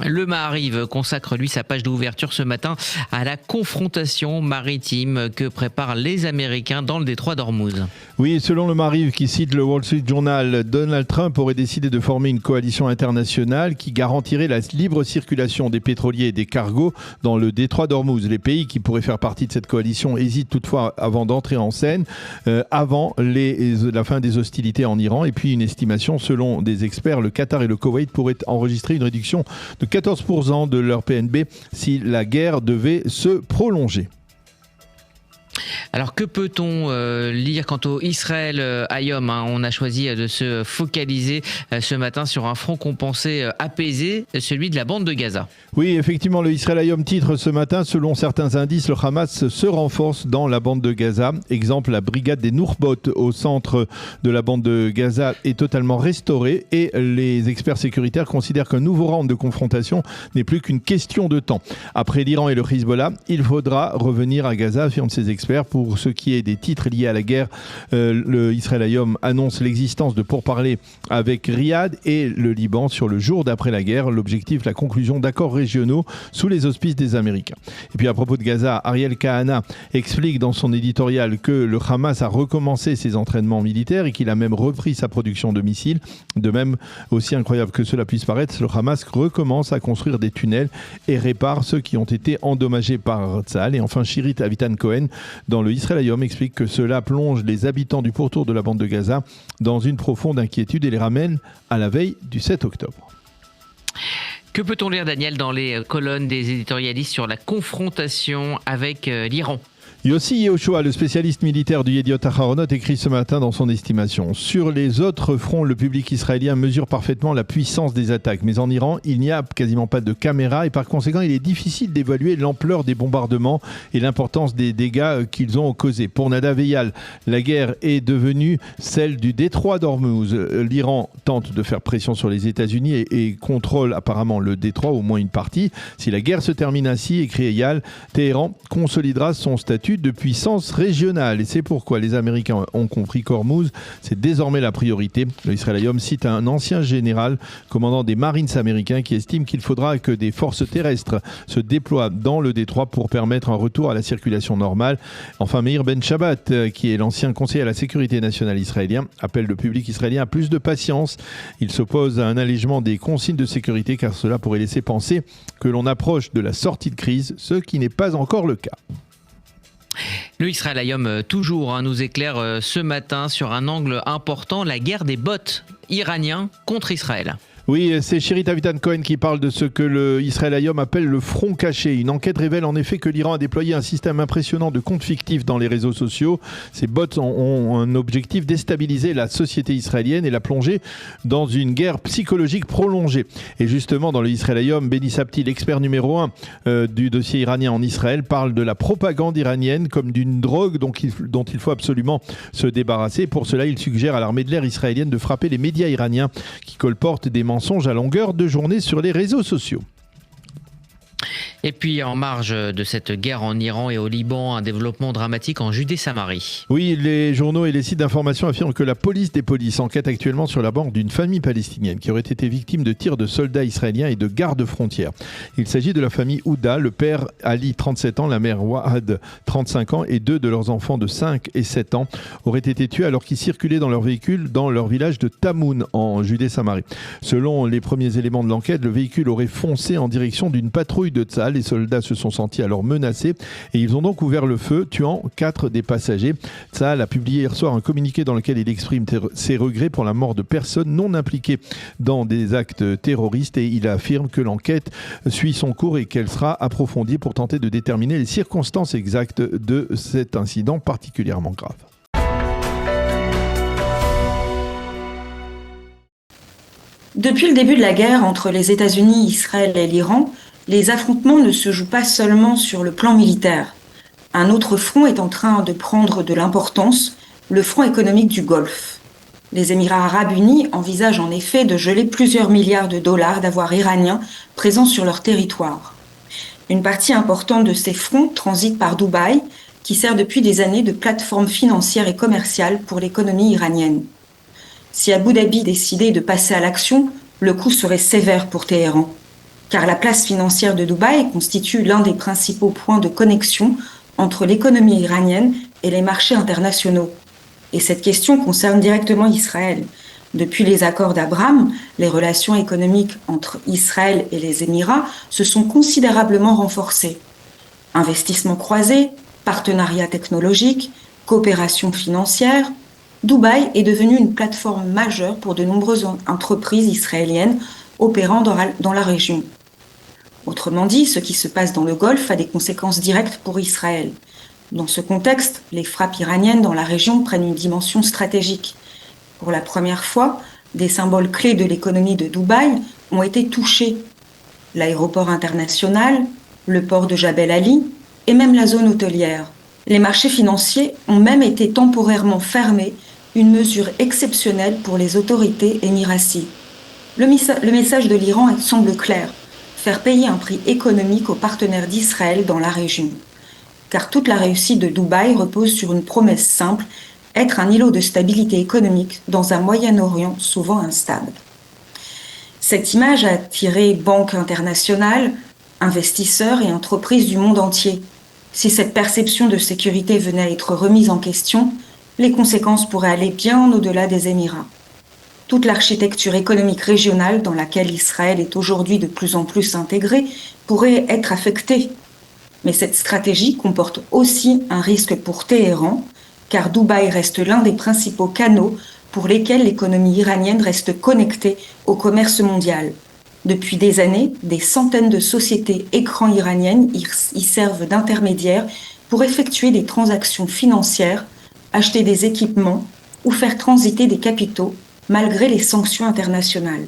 Le Maariv consacre lui sa page d'ouverture ce matin à la confrontation maritime que préparent les Américains dans le détroit d'Ormuz. Oui, selon le Maariv qui cite le Wall Street Journal, Donald Trump aurait décidé de former une coalition internationale qui garantirait la libre circulation des pétroliers et des cargos dans le détroit d'Ormuz. Les pays qui pourraient faire partie de cette coalition hésitent toutefois avant d'entrer en scène, avant la fin des hostilités en Iran. Et puis une estimation, selon des experts, le Qatar et le Koweït pourraient enregistrer une réduction de 14% de leur PNB si la guerre devait se prolonger. Alors que peut-on lire quant au Israël Hayom, On a choisi de se focaliser ce matin sur un front qu'on pensait apaisé, celui de la bande de Gaza. Oui, effectivement, le Israël Hayom titre ce matin, selon certains indices, le Hamas se renforce dans la bande de Gaza. Exemple, la brigade des Nourbot au centre de la bande de Gaza est totalement restaurée et les experts sécuritaires considèrent qu'un nouveau round de confrontation n'est plus qu'une question de temps. Après l'Iran et le Hezbollah, il faudra revenir à Gaza, affirment ces experts. Pour ce qui est des titres liés à la guerre, le Israël Hayom annonce l'existence de pourparlers avec Riyad et le Liban sur le jour d'après la guerre. L'objectif, la conclusion d'accords régionaux sous les auspices des Américains. Et puis à propos de Gaza, Ariel Kahana explique dans son éditorial que le Hamas a recommencé ses entraînements militaires et qu'il a même repris sa production de missiles. De même, aussi incroyable que cela puisse paraître, le Hamas recommence à construire des tunnels et répare ceux qui ont été endommagés par Tzahal. Et enfin, Shirit Avitan Cohen, dans le Israël Hayom, explique que cela plonge les habitants du pourtour de la bande de Gaza dans une profonde inquiétude et les ramène à la veille du 7 octobre. Que peut-on lire, Daniel, dans les colonnes des éditorialistes sur la confrontation avec l'Iran ? Yossi Yehoshua, le spécialiste militaire du Yediot Aharonot, écrit ce matin dans son estimation: sur les autres fronts, le public israélien mesure parfaitement la puissance des attaques. Mais en Iran, il n'y a quasiment pas de caméras et par conséquent, il est difficile d'évaluer l'ampleur des bombardements et l'importance des dégâts qu'ils ont causés. Pour Nadav Eyal, la guerre est devenue celle du détroit d'Ormuz. L'Iran tente de faire pression sur les États-Unis et contrôle apparemment le détroit, au moins une partie. Si la guerre se termine ainsi, écrit Eyal, Téhéran consolidera son statut de puissance régionale. Et c'est pourquoi les Américains ont compris qu'Ormuz, c'est désormais la priorité. Le Israël Hayom cite un ancien général, commandant des Marines américains, qui estime qu'il faudra que des forces terrestres se déploient dans le détroit pour permettre un retour à la circulation normale. Enfin, Meir Ben Shabbat, qui est l'ancien conseiller à la sécurité nationale israélien, appelle le public israélien à plus de patience. Il s'oppose à un allègement des consignes de sécurité car cela pourrait laisser penser que l'on approche de la sortie de crise, ce qui n'est pas encore le cas. Le Israël Hayom, toujours, nous éclaire ce matin sur un angle important, la guerre des bots iraniens contre Israël. Oui, c'est Shirit Avitan Cohen qui parle de ce que le Israël Hayom appelle le front caché. Une enquête révèle en effet que l'Iran a déployé un système impressionnant de comptes fictifs dans les réseaux sociaux. Ces bots ont un objectif: déstabiliser la société israélienne et la plonger dans une guerre psychologique prolongée. Et justement, dans le Israël Hayom, Benny Sapti, l'expert numéro 1 du dossier iranien en Israël, parle de la propagande iranienne comme d'une drogue dont il faut absolument se débarrasser. Pour cela, il suggère à l'armée de l'air israélienne de frapper les médias iraniens qui colportent des mensonges à longueur de journée sur les réseaux sociaux. Et puis, en marge de cette guerre en Iran et au Liban, un développement dramatique en Judée-Samarie. Oui, les journaux et les sites d'information affirment que la police des polices enquête actuellement sur la mort d'une famille palestinienne qui aurait été victime de tirs de soldats israéliens et de gardes frontières. Il s'agit de la famille Ouda, le père Ali, 37 ans, la mère Wahad, 35 ans, et deux de leurs enfants de 5 et 7 ans auraient été tués alors qu'ils circulaient dans leur véhicule dans leur village de Tamoun, en Judée-Samarie. Selon les premiers éléments de l'enquête, le véhicule aurait foncé en direction d'une patrouille de Tzahal. Les soldats se sont sentis alors menacés et ils ont donc ouvert le feu, tuant 4 des passagers. Tzahal a publié hier soir un communiqué dans lequel il exprime ses regrets pour la mort de personnes non impliquées dans des actes terroristes et il affirme que l'enquête suit son cours et qu'elle sera approfondie pour tenter de déterminer les circonstances exactes de cet incident particulièrement grave. Depuis le début de la guerre entre les États-Unis, Israël et l'Iran, les affrontements ne se jouent pas seulement sur le plan militaire. Un autre front est en train de prendre de l'importance, le front économique du Golfe. Les Émirats arabes unis envisagent en effet de geler plusieurs milliards de dollars d'avoirs iraniens présents sur leur territoire. Une partie importante de ces fonds transite par Dubaï, qui sert depuis des années de plateforme financière et commerciale pour l'économie iranienne. Si Abu Dhabi décidait de passer à l'action, le coup serait sévère pour Téhéran. car la place financière de Dubaï constitue l'un des principaux points de connexion entre l'économie iranienne et les marchés internationaux. Et cette question concerne directement Israël. Depuis les accords d'Abraham, les relations économiques entre Israël et les Émirats se sont considérablement renforcées. Investissements croisés, partenariats technologiques, coopération financière, Dubaï est devenu une plateforme majeure pour de nombreuses entreprises israéliennes opérant dans la région. Autrement dit, ce qui se passe dans le Golfe a des conséquences directes pour Israël. Dans ce contexte, les frappes iraniennes dans la région prennent une dimension stratégique. Pour la première fois, des symboles clés de l'économie de Dubaï ont été touchés. L'aéroport international, le port de Jebel Ali et même la zone hôtelière. Les marchés financiers ont même été temporairement fermés, une mesure exceptionnelle pour les autorités émiraties. Le message de l'Iran semble clair, faire payer un prix économique aux partenaires d'Israël dans la région. Car toute la réussite de Dubaï repose sur une promesse simple, être un îlot de stabilité économique dans un Moyen-Orient souvent instable. Cette image a attiré banques internationales, investisseurs et entreprises du monde entier. Si cette perception de sécurité venait à être remise en question, les conséquences pourraient aller bien au-delà des Émirats. Toute l'architecture économique régionale dans laquelle Israël est aujourd'hui de plus en plus intégrée pourrait être affectée. Mais cette stratégie comporte aussi un risque pour Téhéran, car Dubaï reste l'un des principaux canaux pour lesquels l'économie iranienne reste connectée au commerce mondial. Depuis des années, des centaines de sociétés écrans iraniennes y servent d'intermédiaires pour effectuer des transactions financières, acheter des équipements ou faire transiter des capitaux malgré les sanctions internationales.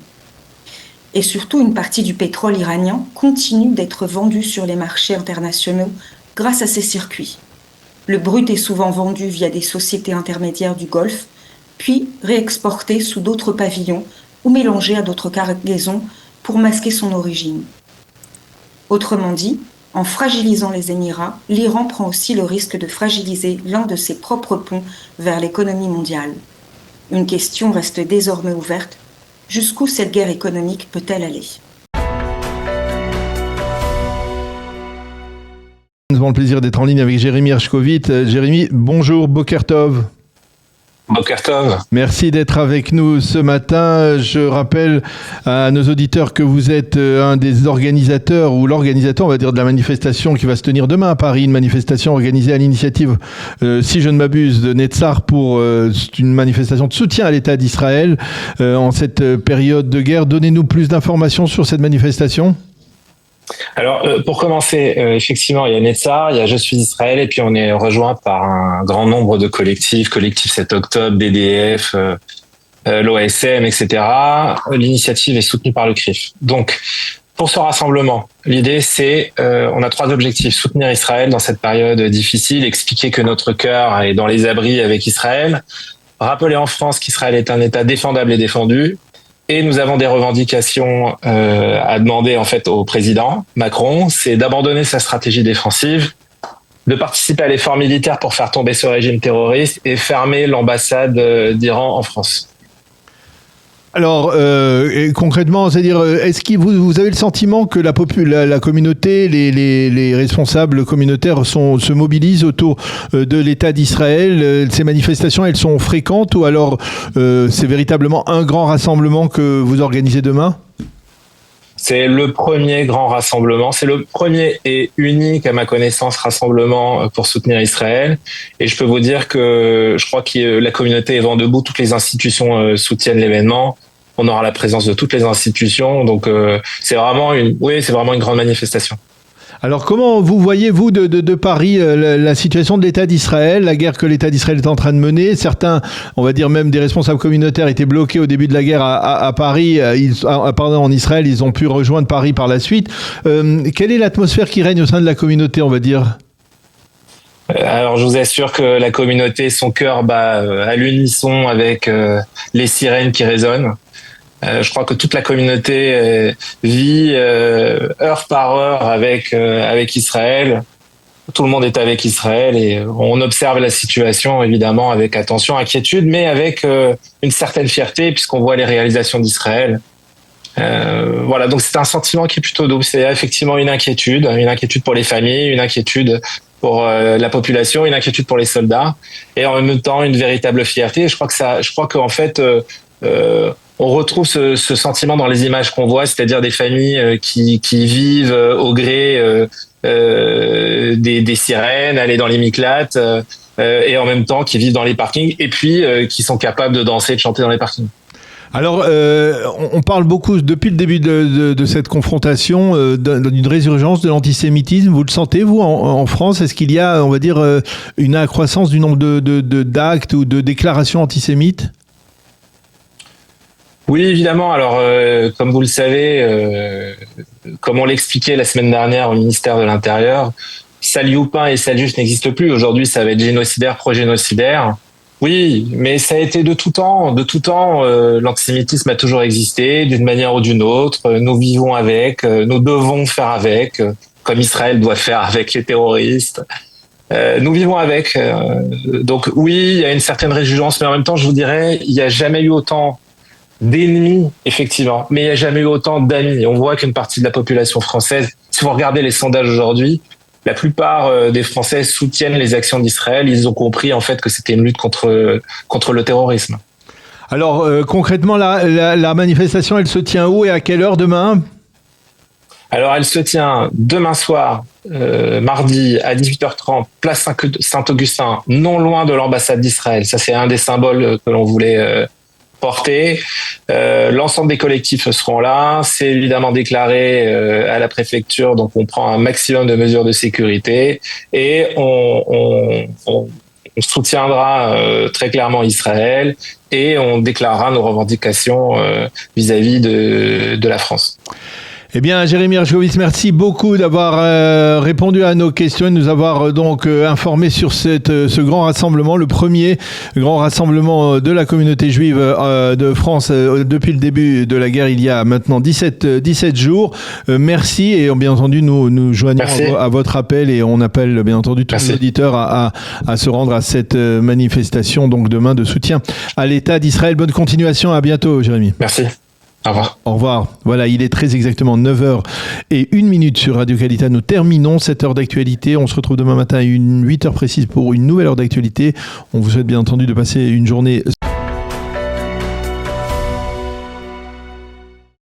Et surtout, une partie du pétrole iranien continue d'être vendue sur les marchés internationaux grâce à ces circuits. Le brut est souvent vendu via des sociétés intermédiaires du Golfe, puis réexporté sous d'autres pavillons ou mélangé à d'autres cargaisons pour masquer son origine. Autrement dit, en fragilisant les Émirats, l'Iran prend aussi le risque de fragiliser l'un de ses propres ponts vers l'économie mondiale. Une question reste désormais ouverte. Jusqu'où cette guerre économique peut-elle aller ? Nous avons le plaisir d'être en ligne avec Jérémy Hershkovitz. Jérémy, bonjour, Boker Tov. Boker Tov. Merci d'être avec nous ce matin. Je rappelle à nos auditeurs que vous êtes un des organisateurs, ou l'organisateur, on va dire, de la manifestation qui va se tenir demain à Paris, une manifestation organisée à l'initiative, si je ne m'abuse, de Netzar pour une manifestation de soutien à l'État d'Israël en cette période de guerre. Donnez-nous plus d'informations sur cette manifestation. Alors, pour commencer, effectivement, il y a Netzar, il y a Je suis Israël, et puis on est rejoint par un grand nombre de collectifs, Collectif 7 octobre, BDF, l'OSM, etc. L'initiative est soutenue par le CRIF. Donc, pour ce rassemblement, l'idée, c'est, on a 3 objectifs. Soutenir Israël dans cette période difficile, expliquer que notre cœur est dans les abris avec Israël, rappeler en France qu'Israël est un État défendable et défendu. Et nous avons des revendications à demander en fait au président Macron, c'est d'abandonner sa stratégie défensive, de participer à l'effort militaire pour faire tomber ce régime terroriste et fermer l'ambassade d'Iran en France. Alors, concrètement, c'est-à-dire, est-ce que vous avez le sentiment que la communauté, les responsables communautaires se mobilisent autour de l'État d'Israël ? Ces manifestations, elles sont fréquentes ou alors c'est véritablement un grand rassemblement que vous organisez demain ? C'est le premier grand rassemblement, c'est le premier et unique, à ma connaissance, rassemblement pour soutenir Israël. Et je peux vous dire que je crois que la communauté est vent debout, toutes les institutions soutiennent l'événement. On aura la présence de toutes les institutions, donc c'est vraiment une grande manifestation. Alors comment vous voyez-vous de Paris la situation de l'État d'Israël, la guerre que l'État d'Israël est en train de mener ? Certains, on va dire même des responsables communautaires étaient bloqués au début de la guerre à Paris, en Israël, ils ont pu rejoindre Paris par la suite. Quelle est l'atmosphère qui règne au sein de la communauté, on va dire ? Alors je vous assure que la communauté, son cœur bat à l'unisson avec les sirènes qui résonnent. Je crois que toute la communauté vit heure par heure avec Israël. Tout le monde est avec Israël et on observe la situation évidemment avec attention, inquiétude, mais avec une certaine fierté puisqu'on voit les réalisations d'Israël. Voilà, donc c'est un sentiment qui est plutôt double. C'est effectivement une inquiétude pour les familles, une inquiétude pour la population, une inquiétude pour les soldats, et en même temps une véritable fierté. Je crois qu'en fait, on retrouve ce sentiment dans les images qu'on voit, c'est-à-dire des familles qui vivent au gré des sirènes, aller dans les Miklates, et en même temps qui vivent dans les parkings, et puis qui sont capables de danser, de chanter dans les parkings. Alors, on parle beaucoup, depuis le début de cette confrontation, d'une résurgence de l'antisémitisme. Vous le sentez, vous, en France? Est-ce qu'il y a, on va dire, une accroissance du nombre d'actes ou de déclarations antisémites? Oui, évidemment. Alors, comme vous le savez, comme on l'expliquait la semaine dernière au ministère de l'Intérieur, Sal-Youpin et Sal-Just n'existent plus. Aujourd'hui, ça va être génocidaire, pro-génocidaire. Oui, mais ça a été de tout temps. De tout temps, l'antisémitisme a toujours existé, d'une manière ou d'une autre. Nous vivons avec, nous devons faire avec, comme Israël doit faire avec les terroristes. Nous vivons avec. Donc oui, il y a une certaine réjouissance, mais en même temps, je vous dirais, il n'y a jamais eu autant d'ennemis, effectivement, mais il n'y a jamais eu autant d'amis. On voit qu'une partie de la population française, si vous regardez les sondages aujourd'hui, la plupart des Français soutiennent les actions d'Israël. Ils ont compris en fait que c'était une lutte contre le terrorisme. Alors concrètement, la manifestation, elle se tient où et à quelle heure demain? Alors elle se tient demain soir, mardi à 18h30, place Saint-Augustin, non loin de l'ambassade d'Israël. Ça, c'est un des symboles que l'on voulait porter. L'ensemble des collectifs seront là. C'est évidemment déclaré à la préfecture, donc on prend un maximum de mesures de sécurité et on soutiendra très clairement Israël et on déclarera nos revendications vis-à-vis de la France. Eh bien, Jérémy Hershkovitz, merci beaucoup d'avoir répondu à nos questions et de nous avoir donc informés sur ce grand rassemblement, le premier grand rassemblement de la communauté juive de France depuis le début de la guerre, il y a maintenant 17 jours. Merci et bien entendu, nous joignons à votre appel et on appelle bien entendu tous les auditeurs à se rendre à cette manifestation donc demain de soutien à l'État d'Israël. Bonne continuation, à bientôt, Jérémy. Merci. Au revoir. Au revoir. Voilà, il est très exactement 9h01 sur Radio Qualité. Nous terminons cette heure d'actualité. On se retrouve demain matin à 8h précise pour une nouvelle heure d'actualité. On vous souhaite bien entendu de passer une journée